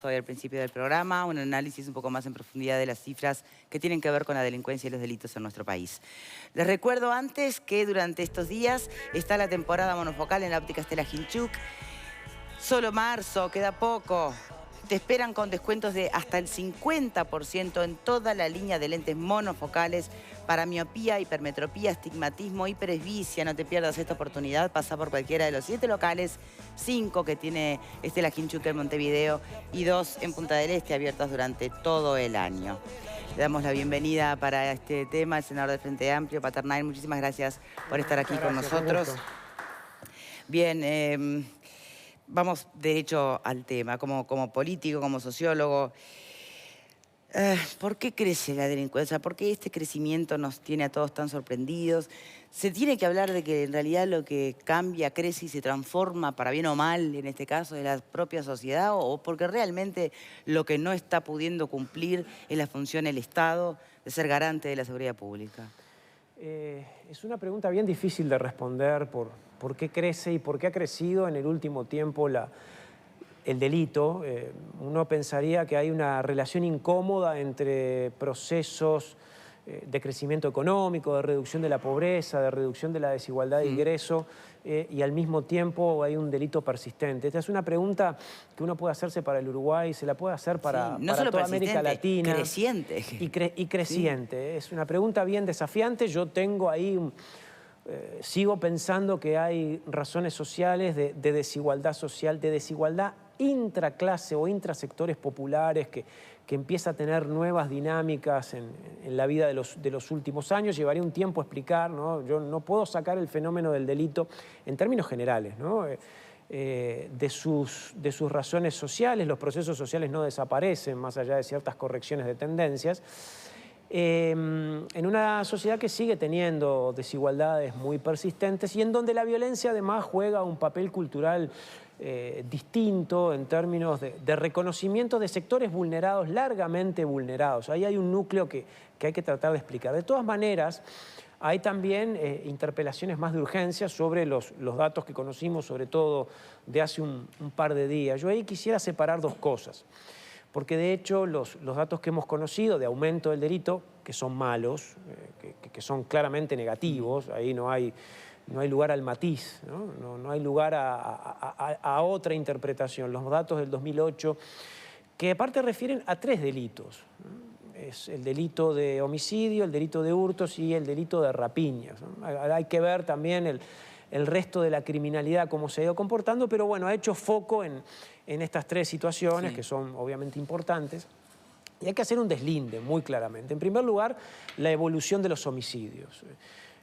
Hoy al principio del programa, un análisis un poco más en profundidad de las cifras que tienen que ver con la delincuencia y los delitos en nuestro país. Les recuerdo antes que durante estos días está la temporada monofocal en la óptica Stella Ginchuk. Solo marzo, queda poco. Te esperan con descuentos de hasta el 50% en toda la línea de lentes monofocales para miopía, hipermetropía, astigmatismo y presbicia. No te pierdas esta oportunidad. Pasa por cualquiera de los 7 locales, 5 que tiene Stella Ginchuk en Montevideo y 2 en Punta del Este, abiertas durante todo el año. Le damos la bienvenida para este tema al senador del Frente Amplio, Paternal. Muchísimas gracias por estar aquí con nosotros. Bien, vamos derecho al tema, como político, como sociólogo. ¿Por qué crece la delincuencia? ¿Por qué este crecimiento nos tiene a todos tan sorprendidos? ¿Se tiene que hablar de que en realidad lo que cambia, crece y se transforma, para bien o mal, en este caso, de la propia sociedad? ¿O porque realmente lo que no está pudiendo cumplir es la función del Estado de ser garante de la seguridad pública? Es una pregunta bien difícil de responder por qué crece y por qué ha crecido en el último tiempo el delito. Uno pensaría que hay una relación incómoda entre procesos de crecimiento económico, de reducción de la pobreza, de reducción de la desigualdad de ingreso, y al mismo tiempo hay un delito persistente. Esta es una pregunta que uno puede hacerse para el Uruguay, se la puede hacer para, no solo toda América Latina. Creciente. Y creciente. Sí. Es una pregunta bien desafiante. Yo tengo ahí sigo pensando que hay razones sociales de desigualdad social, de desigualdad intraclase o intrasectores populares que empieza a tener nuevas dinámicas en la vida de los últimos años. Llevaría un tiempo explicar, ¿no? Yo no puedo sacar el fenómeno del delito en términos generales, ¿no? De sus razones sociales. Los procesos sociales no desaparecen más allá de ciertas correcciones de tendencias. En una sociedad que sigue teniendo desigualdades muy persistentes y en donde la violencia además juega un papel cultural distinto en términos de reconocimiento de sectores vulnerados, largamente vulnerados. Ahí hay un núcleo que hay que tratar de explicar. De todas maneras, hay también interpelaciones más de urgencia sobre los datos que conocimos, sobre todo de hace un par de días. Yo ahí quisiera separar dos cosas. Porque de hecho los datos que hemos conocido de aumento del delito, que son malos, que son claramente negativos, ahí no hay lugar al matiz, no hay lugar a otra interpretación. Los datos del 2008, que aparte refieren a 3 delitos, ¿no? Es el delito de homicidio, el delito de hurtos y el delito de rapiñas, ¿no? Hay que ver también el resto de la criminalidad, cómo se ha ido comportando, pero bueno, ha hecho foco en estas 3 situaciones, que son obviamente importantes, y hay que hacer un deslinde muy claramente. En primer lugar, la evolución de los homicidios.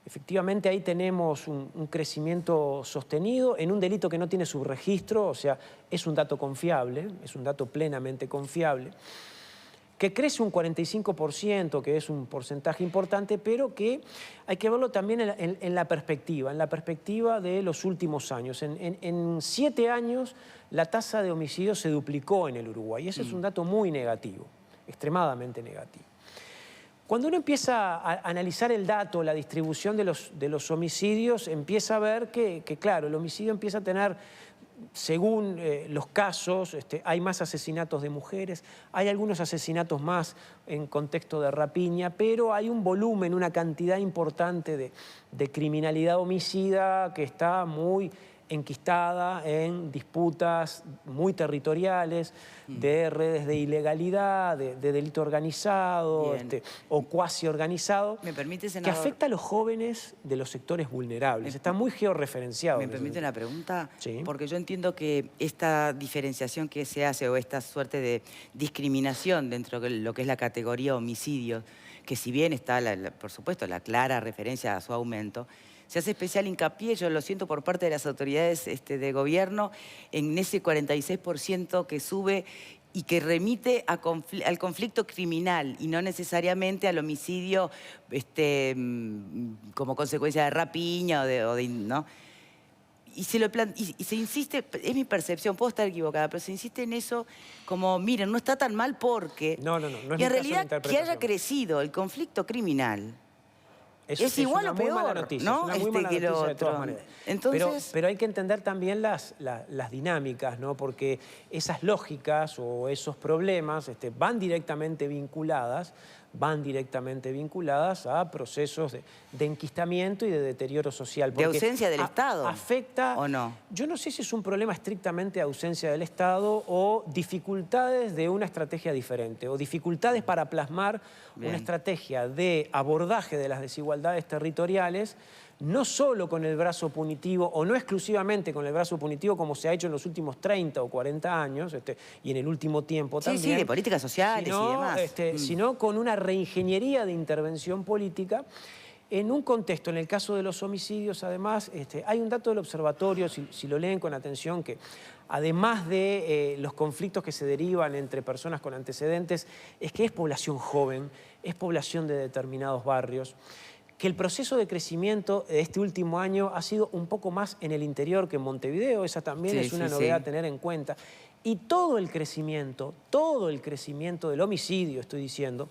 Efectivamente, ahí tenemos un crecimiento sostenido en un delito que no tiene subregistro, o sea, es un dato confiable, es un dato plenamente confiable, que crece un 45%, que es un porcentaje importante, pero que hay que verlo también en la perspectiva de los últimos años. En 7 años la tasa de homicidios se duplicó en el Uruguay, y ese es un dato muy negativo, extremadamente negativo. Cuando uno empieza a analizar el dato, la distribución de los homicidios, empieza a ver que, claro, el homicidio empieza a tener, según los casos, hay más asesinatos de mujeres, hay algunos asesinatos más en contexto de rapiña, pero hay un volumen, una cantidad importante de criminalidad homicida que está muy enquistada en disputas muy territoriales, de redes de ilegalidad, de delito organizado, o cuasi organizado, ¿Me permite, que senador? afecta a los jóvenes de los sectores vulnerables. Está muy georreferenciado. ¿Me permite una pregunta? Sí. Porque yo entiendo que esta diferenciación que se hace o esta suerte de discriminación dentro de lo que es la categoría homicidio, que si bien está, por supuesto, la clara referencia a su aumento, se hace especial hincapié, yo lo siento por parte de las autoridades de gobierno, en ese 46% que sube y que remite al conflicto criminal y no necesariamente al homicidio como consecuencia de rapiña ¿no? Y se insiste, es mi percepción, puedo estar equivocada, pero se insiste en eso como, miren, no está tan mal porque... No es y en realidad que haya crecido el conflicto criminal es igual o muy mala peor, noticia, ¿no? Es una muy mala que lo noticia de todas otro. maneras. Entonces, Pero hay que entender también las dinámicas, ¿no? Porque esas lógicas o esos problemas van directamente vinculadas a procesos de enquistamiento y de deterioro social. ¿de ausencia del Estado? Afecta, ¿O no? yo no sé si es un problema estrictamente de ausencia del Estado o dificultades de una estrategia diferente, o dificultades para plasmar Bien. una estrategia de abordaje de las desigualdades territoriales, no solo con el brazo punitivo, o no exclusivamente con el brazo punitivo como se ha hecho en los últimos 30 o 40 años, y en el último tiempo también. Sí, de políticas sociales y demás. Sino con una reingeniería de intervención política en un contexto, en el caso de los homicidios, además, hay un dato del observatorio, si lo leen con atención, que además de los conflictos que se derivan entre personas con antecedentes, es que es población joven, es población de determinados barrios, que el proceso de crecimiento de este último año ha sido un poco más en el interior que en Montevideo, esa también es una novedad a tener en cuenta. Y todo el crecimiento del homicidio, estoy diciendo,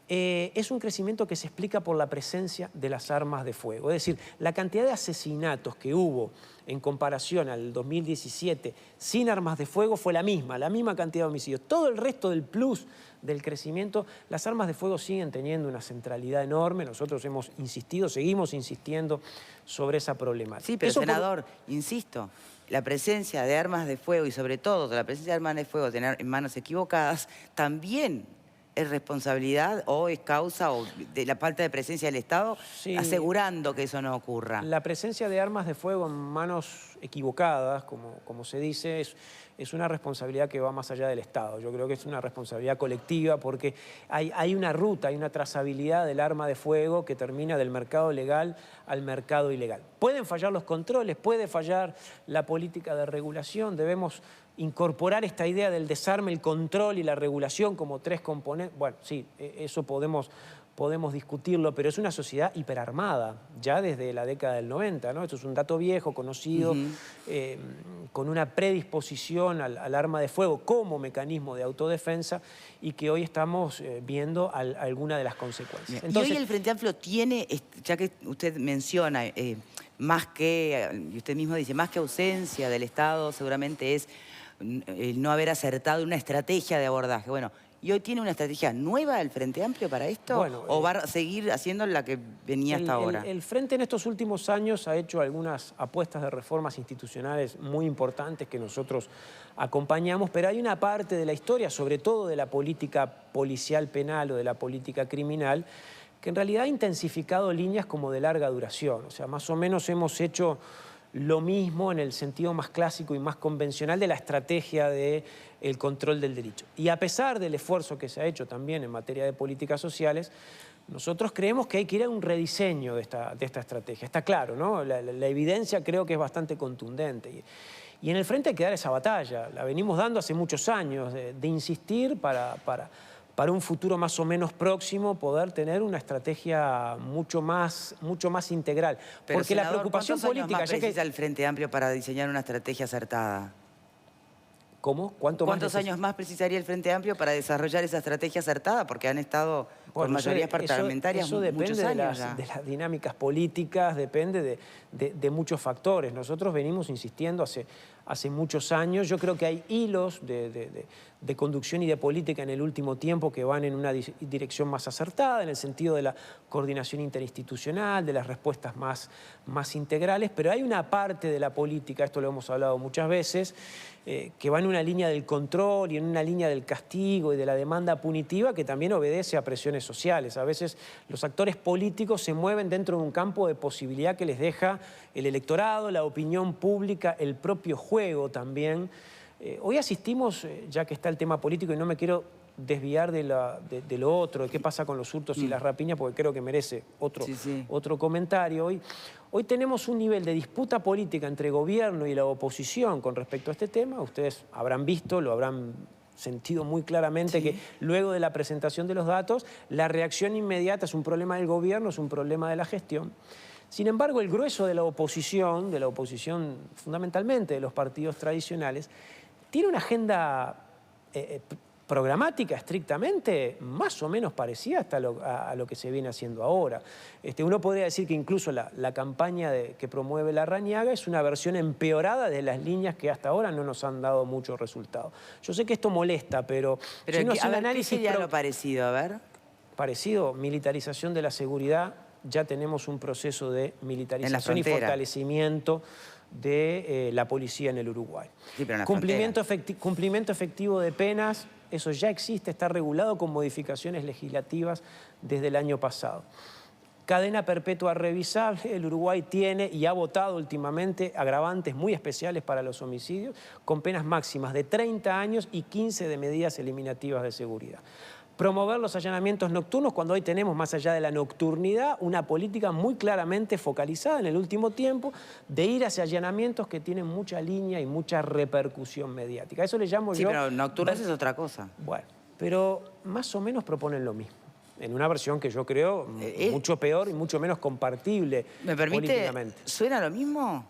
es un crecimiento que se explica por la presencia de las armas de fuego. Es decir, la cantidad de asesinatos que hubo en comparación al 2017 sin armas de fuego fue la misma cantidad de homicidios. Todo el resto del plus del crecimiento, las armas de fuego siguen teniendo una centralidad enorme. Nosotros hemos insistido, seguimos insistiendo sobre esa problemática. Sí, pero senador, insisto, la presencia de armas de fuego y sobre todo la presencia de armas de fuego en manos equivocadas también es responsabilidad o es causa o de la falta de presencia del Estado, asegurando que eso no ocurra. La presencia de armas de fuego en manos equivocadas, como se dice, es una responsabilidad que va más allá del Estado. Yo creo que es una responsabilidad colectiva porque hay una ruta, hay una trazabilidad del arma de fuego que termina del mercado legal al mercado ilegal. Pueden fallar los controles, puede fallar la política de regulación, debemos incorporar esta idea del desarme, el control y la regulación como tres componentes. Bueno, sí, eso podemos discutirlo, pero es una sociedad hiperarmada, ya desde la década del 90, ¿no? Esto es un dato viejo, conocido, con una predisposición al arma de fuego como mecanismo de autodefensa y que hoy estamos viendo alguna de las consecuencias. Entonces, y hoy el Frente Amplio tiene, ya que usted menciona, más que, y usted mismo dice, más que ausencia del Estado, seguramente es el no haber acertado una estrategia de abordaje. Bueno, ¿y hoy tiene una estrategia nueva el Frente Amplio para esto? Bueno, ¿o va a seguir haciendo la que venía hasta ahora? El Frente en estos últimos años ha hecho algunas apuestas de reformas institucionales muy importantes que nosotros acompañamos, pero hay una parte de la historia, sobre todo de la política policial penal o de la política criminal, que en realidad ha intensificado líneas como de larga duración. O sea, más o menos hemos hecho lo mismo en el sentido más clásico y más convencional de la estrategia del control del derecho. Y a pesar del esfuerzo que se ha hecho también en materia de políticas sociales, nosotros creemos que hay que ir a un rediseño de esta estrategia. Está claro, ¿no? La evidencia creo que es bastante contundente. Y en el frente hay que dar esa batalla. La venimos dando hace muchos años, de insistir para un futuro más o menos próximo poder tener una estrategia mucho más integral. Pero, porque senador, la preocupación política... ¿cuántos años más precisa el Frente Amplio para diseñar una estrategia acertada? ¿Cómo? ¿Cuántos años más precisaría el Frente Amplio para desarrollar esa estrategia acertada? Porque han estado con mayorías parlamentarias muchos años ya. De las dinámicas políticas, depende de muchos factores. Nosotros venimos insistiendo hace muchos años. Yo creo que hay hilos de conducción y de política en el último tiempo que van en una dirección más acertada, en el sentido de la coordinación interinstitucional, de las respuestas más integrales, pero hay una parte de la política, esto lo hemos hablado muchas veces, que va en una línea del control y en una línea del castigo y de la demanda punitiva que también obedece a presiones sociales. A veces los actores políticos se mueven dentro de un campo de posibilidad que les deja el electorado, la opinión pública, el propio juego también. Hoy asistimos, ya que está el tema político, y no me quiero desviar de lo otro, de qué pasa con los hurtos y las rapiñas, porque creo que merece otro comentario. Hoy tenemos un nivel de disputa política entre gobierno y la oposición con respecto a este tema. Ustedes habrán visto, lo habrán sentido muy claramente, que luego de la presentación de los datos, la reacción inmediata es un problema del gobierno, es un problema de la gestión. Sin embargo, el grueso de la oposición fundamentalmente de los partidos tradicionales, tiene una agenda programática estrictamente más o menos parecida hasta a lo que se viene haciendo ahora. Uno podría decir que incluso la campaña que promueve Larrañaga es una versión empeorada de las líneas que hasta ahora no nos han dado mucho resultado. Yo sé que esto molesta, pero si uno hace un análisis... ¿Qué sería lo parecido? A ver. Parecido, militarización de la seguridad. Ya tenemos un proceso de militarización y fortalecimiento de la policía en el Uruguay. Sí, pero en la cumplimiento efectivo de penas, eso ya existe, está regulado con modificaciones legislativas desde el año pasado. Cadena perpetua revisable, el Uruguay tiene y ha votado últimamente agravantes muy especiales para los homicidios, con penas máximas de 30 años y 15 de medidas eliminativas de seguridad. Promover los allanamientos nocturnos cuando hoy tenemos, más allá de la nocturnidad, una política muy claramente focalizada en el último tiempo de ir hacia allanamientos que tienen mucha línea y mucha repercusión mediática. Eso le llamo yo... Sí, pero nocturnos es otra cosa. Bueno, pero más o menos proponen lo mismo. En una versión que yo creo mucho peor y mucho menos compartible ¿Me permite? Políticamente. ¿Suena lo mismo?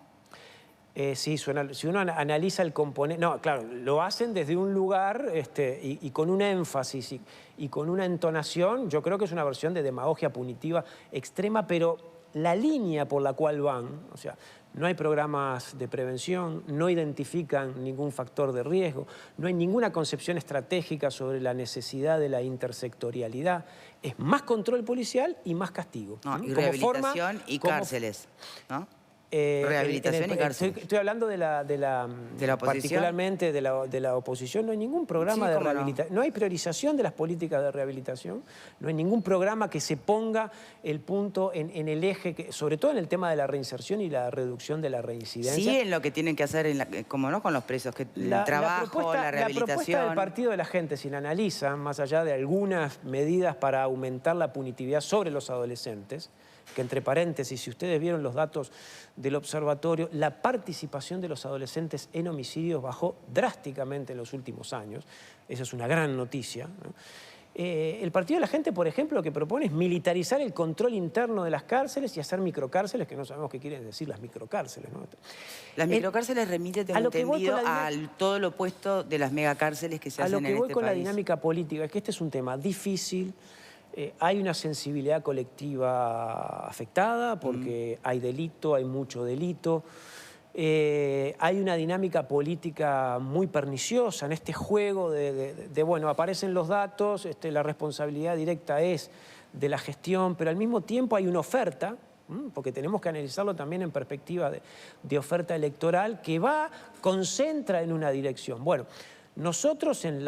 Sí, suena, si uno analiza el componente... No, claro, lo hacen desde un lugar y con un énfasis y con una entonación. Yo creo que es una versión de demagogia punitiva extrema, pero la línea por la cual van, o sea, no hay programas de prevención, no identifican ningún factor de riesgo, no hay ninguna concepción estratégica sobre la necesidad de la intersectorialidad. Es más control policial y más castigo. No, y rehabilitación y cárceles, ¿no? Rehabilitación y cárcel. Estoy hablando de la oposición. Particularmente de la oposición. No hay ningún programa de rehabilitación. No hay priorización de las políticas de rehabilitación. No hay ningún programa que se ponga el punto en el eje, sobre todo en el tema de la reinserción y la reducción de la reincidencia. Sí, en lo que tienen que hacer, como no con los presos, que el trabajo, la rehabilitación. La propuesta del Partido de la Gente, si la analizan, más allá de algunas medidas para aumentar la punitividad sobre los adolescentes, que entre paréntesis, si ustedes vieron los datos del observatorio, la participación de los adolescentes en homicidios bajó drásticamente en los últimos años. Esa es una gran noticia, ¿no? El Partido de la Gente, por ejemplo, lo que propone es militarizar el control interno de las cárceles y hacer microcárceles, que no sabemos qué quieren decir las microcárceles, ¿no? Las microcárceles remiten, tengo entendido, a todo lo opuesto de las megacárceles que se hacen en este país. A lo que voy con la dinámica política es que este es un tema difícil. Hay una sensibilidad colectiva afectada porque hay delito, hay mucho delito. Hay una dinámica política muy perniciosa en este juego bueno, aparecen los datos, la responsabilidad directa es de la gestión, pero al mismo tiempo hay una oferta, porque tenemos que analizarlo también en perspectiva de oferta electoral, que concentra en una dirección. Bueno, nosotros en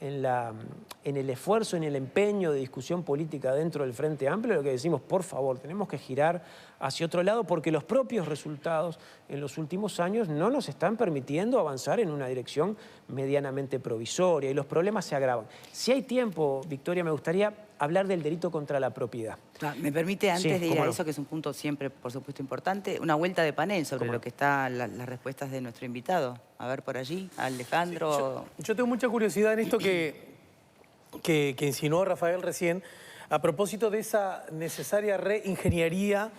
el esfuerzo, en el empeño de discusión política dentro del Frente Amplio, lo que decimos, por favor, tenemos que girar hacia otro lado porque los propios resultados en los últimos años no nos están permitiendo avanzar en una dirección medianamente provisoria y los problemas se agravan. Si hay tiempo, Victoria, me gustaría hablar del delito contra la propiedad. ¿Me permite, antes de ir a eso, que es un punto siempre, por supuesto, importante, una vuelta de panel sobre lo que están las respuestas de nuestro invitado? A ver, por allí, Alejandro. Sí, yo tengo mucha curiosidad en esto que insinuó Rafael recién, a propósito de esa necesaria reingeniería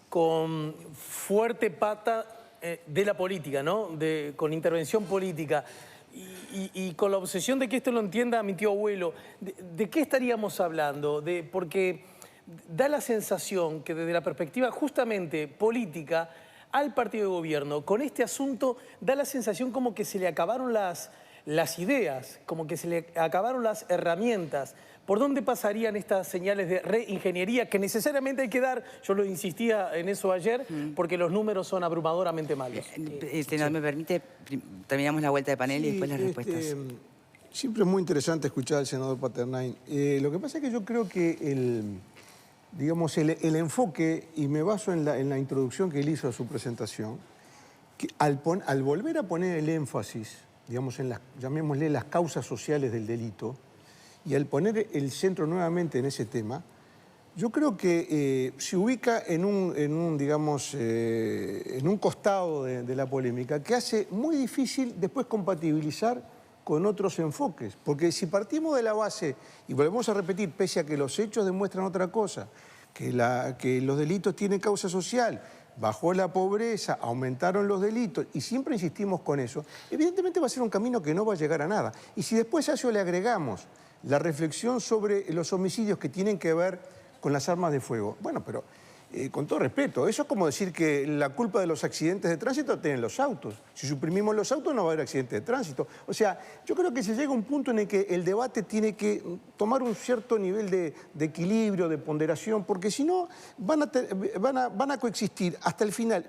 con fuerte pata de la política, ¿no? Con intervención política. Y con la obsesión de que esto lo entienda mi tío abuelo, ¿de qué estaríamos hablando? Porque da la sensación que desde la perspectiva justamente política al partido de gobierno, con este asunto da la sensación como que se le acabaron las ideas, como que se le acabaron las herramientas. ¿Por dónde pasarían estas señales de reingeniería que necesariamente hay que dar? Yo lo insistía en eso ayer, porque los números son abrumadoramente malos. ¿No me permite? Terminamos la vuelta de panel y después las respuestas. Siempre es muy interesante escuchar al senador Paternain. Lo que pasa es que yo creo que el enfoque, y me baso en la introducción que él hizo a su presentación, que al volver a poner el énfasis, digamos, llamémosle las causas sociales del delito, y al poner el centro nuevamente en ese tema, yo creo que se ubica en un costado de la polémica que hace muy difícil después compatibilizar con otros enfoques. Porque si partimos de la base, y volvemos a repetir, pese a que los hechos demuestran otra cosa, que los delitos tienen causa social, bajó la pobreza, aumentaron los delitos, y siempre insistimos con eso, evidentemente va a ser un camino que no va a llegar a nada. Y si después a eso le agregamos la reflexión sobre los homicidios que tienen que ver con las armas de fuego, bueno, pero con todo respeto, eso es como decir que la culpa de los accidentes de tránsito la tienen los autos. Si suprimimos los autos no va a haber accidentes de tránsito. O sea, yo creo que se llega a un punto en el que el debate tiene que tomar un cierto nivel de equilibrio, de ponderación, porque si no van a coexistir hasta el final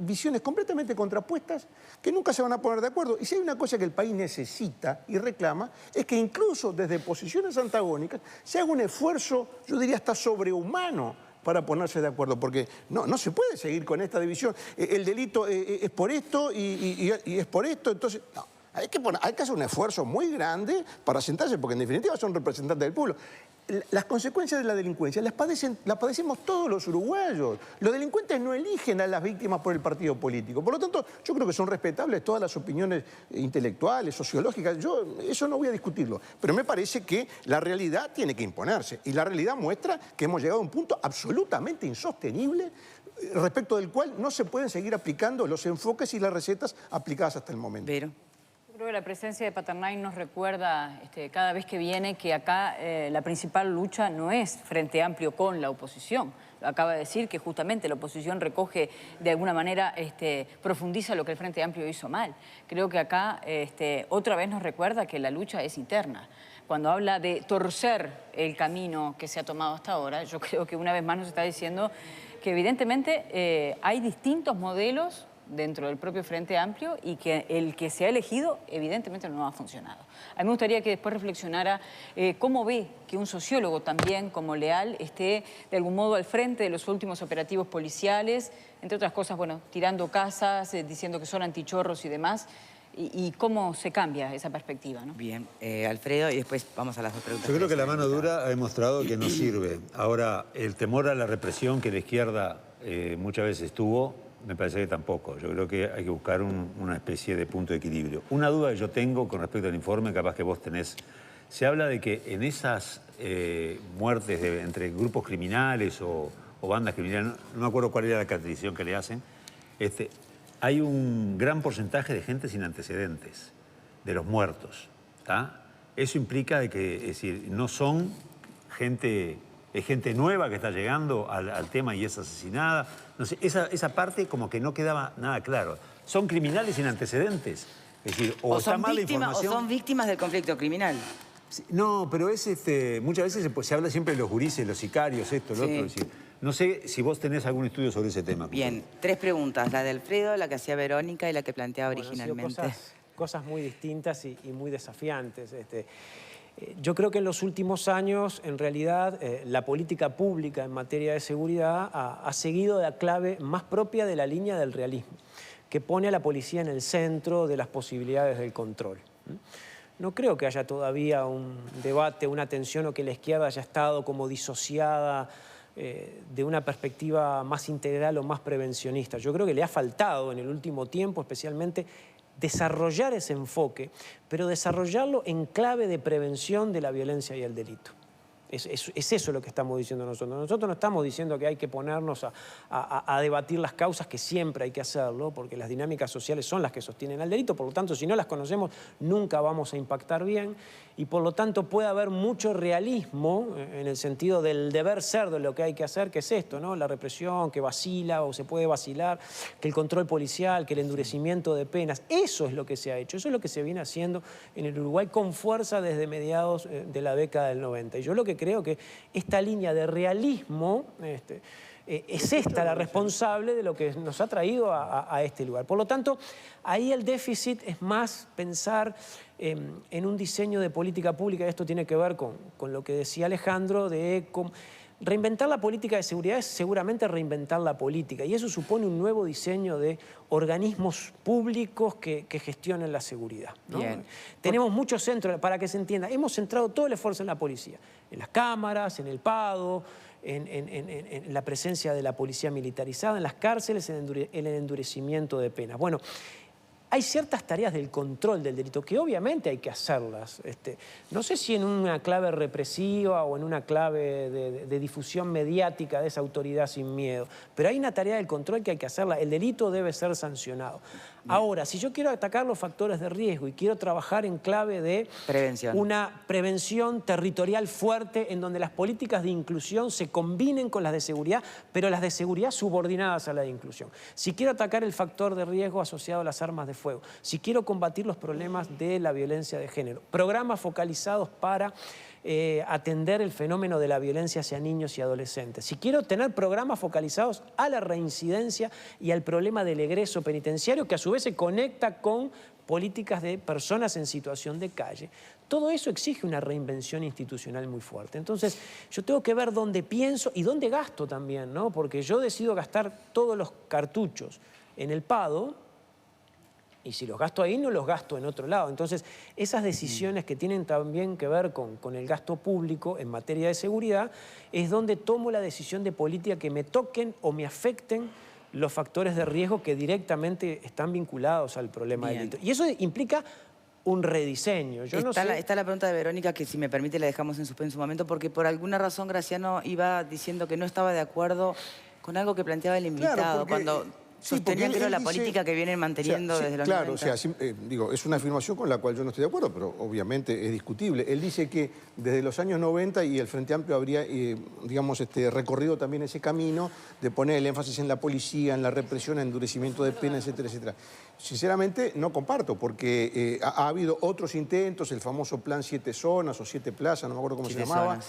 visiones completamente contrapuestas que nunca se van a poner de acuerdo. Y si hay una cosa que el país necesita y reclama, es que incluso desde posiciones antagónicas se haga un esfuerzo, yo diría hasta sobrehumano, para ponerse de acuerdo, porque no se puede seguir con esta división. El delito es por esto y es por esto, entonces... No, hay que hacer un esfuerzo muy grande para sentarse, porque en definitiva son representantes del pueblo. Las consecuencias de la delincuencia las padecemos todos los uruguayos. Los delincuentes no eligen a las víctimas por el partido político. Por lo tanto, yo creo que son respetables todas las opiniones intelectuales, sociológicas. Yo eso no voy a discutirlo. Pero me parece que la realidad tiene que imponerse. Y la realidad muestra que hemos llegado a un punto absolutamente insostenible respecto del cual no se pueden seguir aplicando los enfoques y las recetas aplicadas hasta el momento. Pero... Creo que la presencia de Paternay nos recuerda cada vez que viene que acá la principal lucha no es Frente Amplio con la oposición. Acaba de decir que justamente la oposición recoge, de alguna manera, profundiza lo que el Frente Amplio hizo mal. Creo que acá otra vez nos recuerda que la lucha es interna. Cuando habla de torcer el camino que se ha tomado hasta ahora, yo creo que una vez más nos está diciendo que evidentemente hay distintos modelos dentro del propio Frente Amplio y que el que se ha elegido evidentemente no ha funcionado. A mí me gustaría que después reflexionara cómo ve que un sociólogo también como Leal esté de algún modo al frente de los últimos operativos policiales, entre otras cosas, bueno, tirando casas, diciendo que son antichorros y demás, y cómo se cambia esa perspectiva, ¿no? Bien, Alfredo, y después vamos a las dos preguntas. Yo creo que la mano dura ha demostrado que no sirve. Ahora, el temor a la represión que la izquierda muchas veces tuvo, me parece que tampoco. Yo creo que hay que buscar una especie de punto de equilibrio. Una duda que yo tengo con respecto al informe, capaz que vos tenés, se habla de que en esas muertes entre grupos criminales o bandas criminales, no me acuerdo cuál era la caracterización que le hacen, hay un gran porcentaje de gente sin antecedentes, de los muertos, ¿tá? Eso implica de que, es decir, no son gente... Es gente nueva que está llegando al tema y es asesinada. No sé, esa parte como que no quedaba nada claro. ¿Son criminales sin antecedentes? Es decir, o está mala información... O son víctimas del conflicto criminal. Sí, no, pero es muchas veces se habla siempre de los gurises, los sicarios, esto, lo otro. Es decir, no sé si vos tenés algún estudio sobre ese tema. Bien, tres preguntas. La de Alfredo, la que hacía Verónica y la que planteaba originalmente. Cosas muy distintas y muy desafiantes. Yo creo que en los últimos años, en realidad, la política pública en materia de seguridad ha seguido la clave más propia de la línea del realismo, que pone a la policía en el centro de las posibilidades del control. No creo que haya todavía un debate, una tensión o que la izquierda haya estado como disociada de una perspectiva más integral o más prevencionista. Yo creo que le ha faltado en el último tiempo, especialmente, desarrollar ese enfoque, pero desarrollarlo en clave de prevención de la violencia y el delito. Es eso lo que estamos diciendo nosotros. Nosotros no estamos diciendo que hay que ponernos a debatir las causas, que siempre hay que hacerlo, porque las dinámicas sociales son las que sostienen al delito, por lo tanto, si no las conocemos, nunca vamos a impactar bien, y por lo tanto puede haber mucho realismo en el sentido del deber ser de lo que hay que hacer, que es esto, ¿no? La represión, que vacila o se puede vacilar, que el control policial, que el endurecimiento de penas. Eso es lo que se ha hecho, eso es lo que se viene haciendo en el Uruguay con fuerza desde mediados de la década del 90. Y yo lo que creo que esta línea de realismo es esta la responsable de lo que nos ha traído a este lugar. Por lo tanto, ahí el déficit es más pensar en un diseño de política pública. Esto tiene que ver con lo que decía Alejandro, de reinventar la política de seguridad es seguramente reinventar la política, y eso supone un nuevo diseño de organismos públicos que gestionen la seguridad, ¿no? Tenemos muchos centros, para que se entienda, hemos centrado todo el esfuerzo en la policía, en las cámaras, en el PADO, en la presencia de la policía militarizada, en las cárceles, en el endurecimiento de penas. Bueno, hay ciertas tareas del control del delito que obviamente hay que hacerlas. No sé si en una clave represiva o en una clave de difusión mediática de esa autoridad sin miedo, pero hay una tarea del control que hay que hacerla. El delito debe ser sancionado. Ahora, si yo quiero atacar los factores de riesgo y quiero trabajar en clave de una prevención territorial fuerte en donde las políticas de inclusión se combinen con las de seguridad, pero las de seguridad subordinadas a la de inclusión. Si quiero atacar el factor de riesgo asociado a las armas de fuego, si quiero combatir los problemas de la violencia de género, programas focalizados para atender el fenómeno de la violencia hacia niños y adolescentes. Si quiero tener programas focalizados a la reincidencia y al problema del egreso penitenciario, que a su vez se conecta con políticas de personas en situación de calle, todo eso exige una reinvención institucional muy fuerte. Entonces, yo tengo que ver dónde pienso y dónde gasto también, ¿no? Porque yo decido gastar todos los cartuchos en el PADO, y si los gasto ahí, no los gasto en otro lado. Entonces, esas decisiones que tienen también que ver con el gasto público en materia de seguridad, es donde tomo la decisión de política que me toquen o me afecten los factores de riesgo que directamente están vinculados al problema del delito. Y eso implica un rediseño. Está la pregunta de Verónica, que si me permite la dejamos en suspenso un momento, porque por alguna razón Graciano iba diciendo que no estaba de acuerdo con algo que planteaba el invitado, Claro, cuando sostenía que era la política que vienen manteniendo desde los 90. Claro, digo, es una afirmación con la cual yo no estoy de acuerdo, pero obviamente es discutible. Él dice que desde los años 90 y el Frente Amplio habría, digamos, recorrido también ese camino de poner el énfasis en la policía, en la represión, en endurecimiento de penas, etcétera, etcétera. Sinceramente no comparto, porque ha habido otros intentos, el famoso plan 7 zonas o 7 plazas, no me acuerdo cómo se llamaba,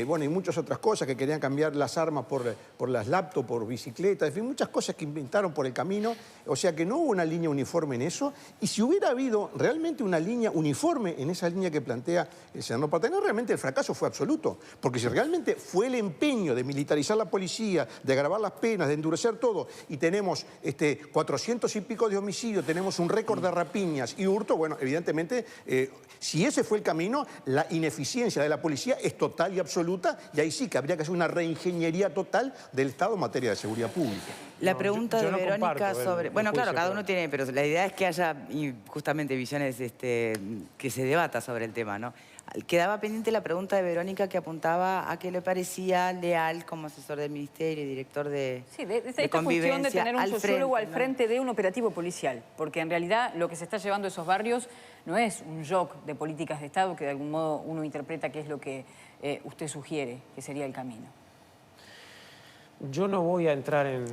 bueno, y muchas otras cosas, que querían cambiar las armas por las laptops, por bicicletas, en fin, muchas cosas que inventaron por el camino, o sea que no hubo una línea uniforme en eso, y si hubiera habido realmente una línea uniforme en esa línea que plantea el senador Paterno, realmente el fracaso fue absoluto, porque si realmente fue el empeño de militarizar la policía, de agravar las penas, de endurecer todo, y tenemos 400 y pico de homicidios, tenemos un récord de rapiñas y hurto, bueno, evidentemente, si ese fue el camino, la ineficiencia de la policía es total y absoluta, y ahí sí que habría que hacer una reingeniería total del Estado en materia de seguridad pública. La pregunta de Verónica sobre... Bueno, claro, cada uno tiene, pero la idea es que haya justamente visiones, que se debata sobre el tema, ¿no? Quedaba pendiente la pregunta de Verónica, que apuntaba a que le parecía leal como asesor del ministerio y director de esta convivencia cuestión de tener un sociólogo al ¿no? frente de un operativo policial, porque en realidad lo que se está llevando a esos barrios no es un shock de políticas de Estado, que de algún modo uno interpreta que es lo que usted sugiere que sería el camino. Yo no voy a entrar en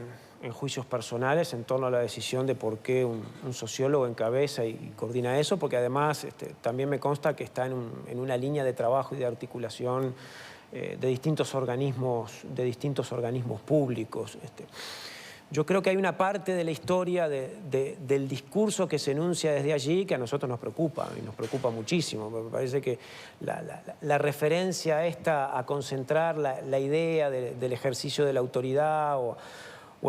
juicios personales en torno a la decisión de por qué un sociólogo encabeza y coordina eso, porque además también me consta que está en una línea de trabajo y de articulación de distintos organismos públicos. Yo creo que hay una parte de la historia del discurso que se enuncia desde allí que a nosotros nos preocupa, y nos preocupa muchísimo. Me parece que la referencia a concentrar la idea del ejercicio de la autoridad o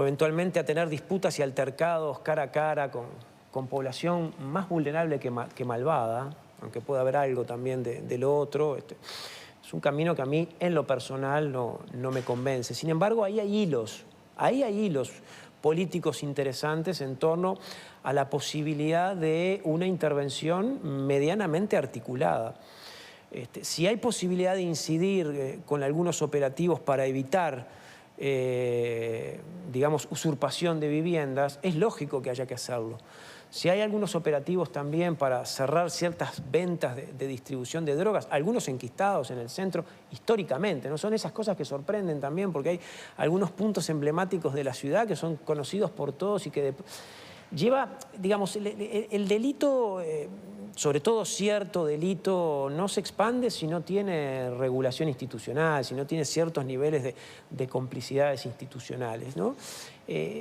eventualmente a tener disputas y altercados cara a cara con población más vulnerable que malvada, aunque pueda haber algo también de lo otro, es un camino que a mí en lo personal no me convence. Sin embargo, ahí hay hilos políticos interesantes en torno a la posibilidad de una intervención medianamente articulada. Si hay posibilidad de incidir con algunos operativos para evitar digamos, usurpación de viviendas, es lógico que haya que hacerlo. Si hay algunos operativos también para cerrar ciertas ventas de distribución de drogas, algunos enquistados en el centro históricamente, ¿no? Son esas cosas que sorprenden también, porque hay algunos puntos emblemáticos de la ciudad que son conocidos por todos y que lleva, digamos, el delito, sobre todo cierto delito, no se expande si no tiene regulación institucional, si no tiene ciertos niveles de complicidades institucionales, ¿no?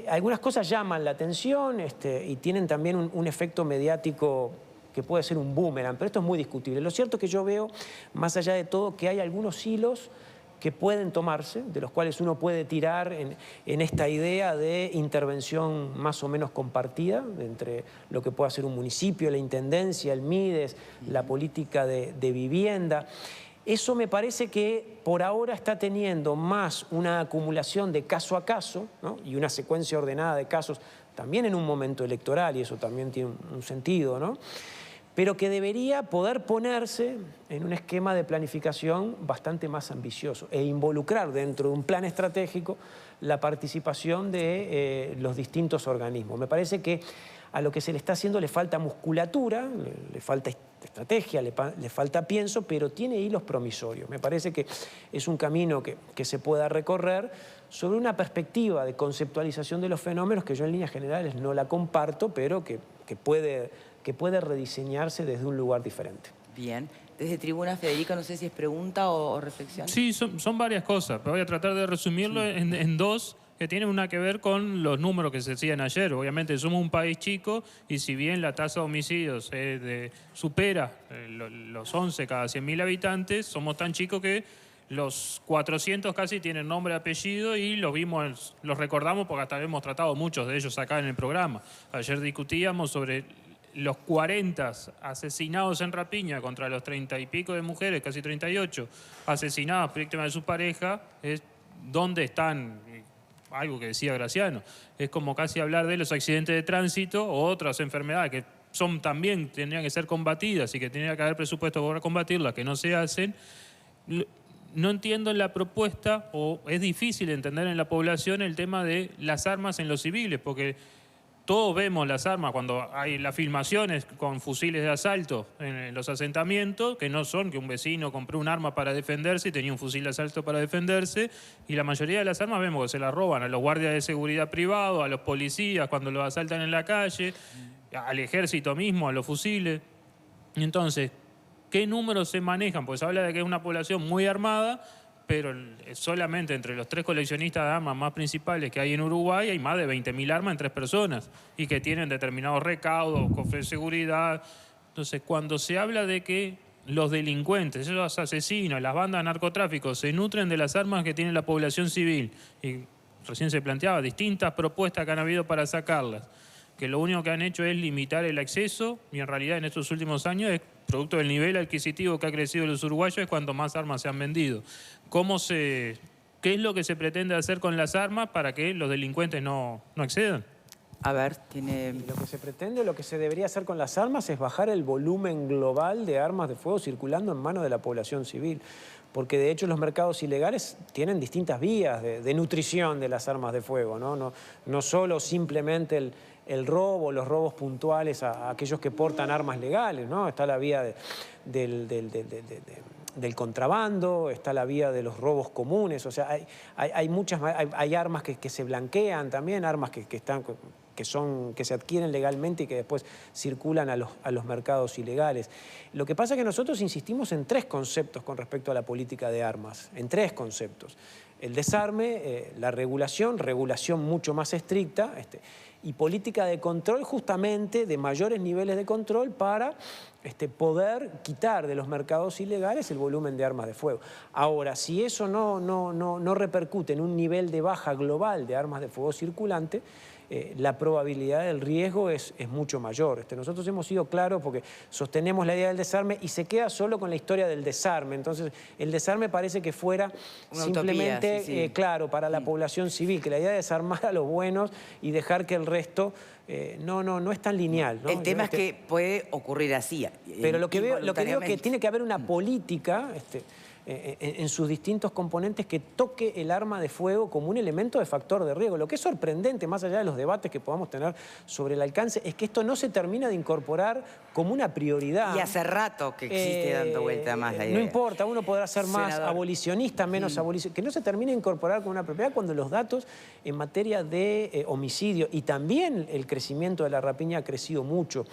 Algunas cosas llaman la atención y tienen también un efecto mediático que puede ser un boomerang, pero esto es muy discutible. Lo cierto es que yo veo, más allá de todo, que hay algunos hilos que pueden tomarse, de los cuales uno puede tirar en esta idea de intervención más o menos compartida entre lo que puede hacer un municipio, la intendencia, el MIDES, la política de vivienda. Eso me parece que por ahora está teniendo más una acumulación de caso a caso, ¿no? Y una secuencia ordenada de casos también en un momento electoral, y eso también tiene un sentido, ¿no? Pero que debería poder ponerse en un esquema de planificación bastante más ambicioso e involucrar dentro de un plan estratégico la participación de los distintos organismos. Me parece que a lo que se le está haciendo le falta musculatura, le falta estrategia, le falta pienso, pero tiene hilos promisorios. Me parece que es un camino que se pueda recorrer sobre una perspectiva de conceptualización de los fenómenos que yo en líneas generales no la comparto, pero que puede rediseñarse desde un lugar diferente. Bien. Desde Tribuna, Federico, no sé si es pregunta o reflexión. Sí, son varias cosas, pero voy a tratar de resumirlo en dos que tienen una que ver con los números que se decían ayer. Obviamente somos un país chico y si bien la tasa de homicidios supera los 11 cada 100.000 habitantes, somos tan chicos que los 400 casi tienen nombre y apellido y los recordamos porque hasta hemos tratado muchos de ellos acá en el programa. Ayer discutíamos sobre los 40 asesinados en rapiña contra los 30 y pico de mujeres, casi 38, asesinadas víctimas de su pareja, ¿dónde están? Algo que decía Graciano. Es como casi hablar de los accidentes de tránsito o otras enfermedades que también tendrían que ser combatidas y que tendría que haber presupuesto para combatirlas, que no se hacen. No entiendo en la propuesta, o es difícil entender en la población el tema de las armas en los civiles, porque todos vemos las armas cuando hay las filmaciones con fusiles de asalto en los asentamientos, que no son que un vecino compró un arma para defenderse y tenía un fusil de asalto para defenderse, y la mayoría de las armas vemos que se las roban a los guardias de seguridad privados, a los policías cuando los asaltan en la calle, al ejército mismo, a los fusiles. Entonces, ¿qué números se manejan? Pues se habla de que es una población muy armada, pero solamente entre los 3 coleccionistas de armas más principales que hay en Uruguay hay más de 20.000 armas en 3 personas y que tienen determinados recaudos, cofres de seguridad. Entonces, cuando se habla de que los delincuentes, esos asesinos, las bandas de narcotráfico se nutren de las armas que tiene la población civil, y recién se planteaba distintas propuestas que han habido para sacarlas, que lo único que han hecho es limitar el acceso y en realidad en estos últimos años es producto del nivel adquisitivo que ha crecido los uruguayos es cuanto más armas se han vendido. ¿Qué es lo que se pretende hacer con las armas para que los delincuentes no accedan? A ver, tiene... Lo que se pretende, lo que se debería hacer con las armas es bajar el volumen global de armas de fuego circulando en manos de la población civil. Porque de hecho los mercados ilegales tienen distintas vías de nutrición de las armas de fuego, ¿no? No solo simplemente el robo, los robos puntuales a aquellos que portan armas legales, ¿no? Está la vía del contrabando, está la vía de los robos comunes, o sea, hay armas que se blanquean también, armas que se adquieren legalmente y que después circulan a los mercados ilegales. Lo que pasa es que nosotros insistimos en 3 conceptos con respecto a la política de armas, en 3 conceptos. El desarme, la regulación mucho más estricta, y política de control justamente de mayores niveles de control para poder quitar de los mercados ilegales el volumen de armas de fuego. Ahora, si eso no repercute en un nivel de baja global de armas de fuego circulante, la probabilidad del riesgo es mucho mayor. Nosotros hemos sido claros porque sostenemos la idea del desarme y se queda solo con la historia del desarme. Entonces, el desarme parece que fuera una simplemente, utopía, sí. Claro, para la población civil, que la idea de desarmar a los buenos y dejar que el resto no es tan lineal, ¿no? El tema es que puede ocurrir así. Pero lo que digo es que tiene que haber una política en sus distintos componentes que toque el arma de fuego como un elemento de factor de riesgo. Lo que es sorprendente, más allá de los debates que podamos tener sobre el alcance, es que esto no se termina de incorporar como una prioridad. Y hace rato que existe dando vuelta más la idea. No importa, uno podrá ser más abolicionista, menos abolicionista, que no se termine de incorporar como una propiedad cuando los datos en materia de homicidio y también el crecimiento de la rapiña ha crecido mucho.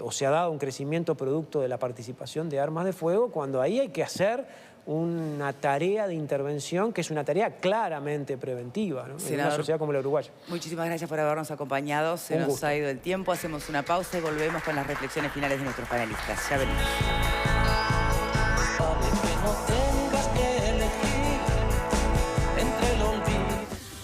O se ha dado un crecimiento producto de la participación de armas de fuego, cuando ahí hay que hacer una tarea de intervención que es una tarea claramente preventiva, ¿no? En una sociedad como la uruguaya. Muchísimas gracias por habernos acompañado. Se nos ha ido el tiempo, hacemos una pausa y volvemos con las reflexiones finales de nuestros panelistas. Ya venimos.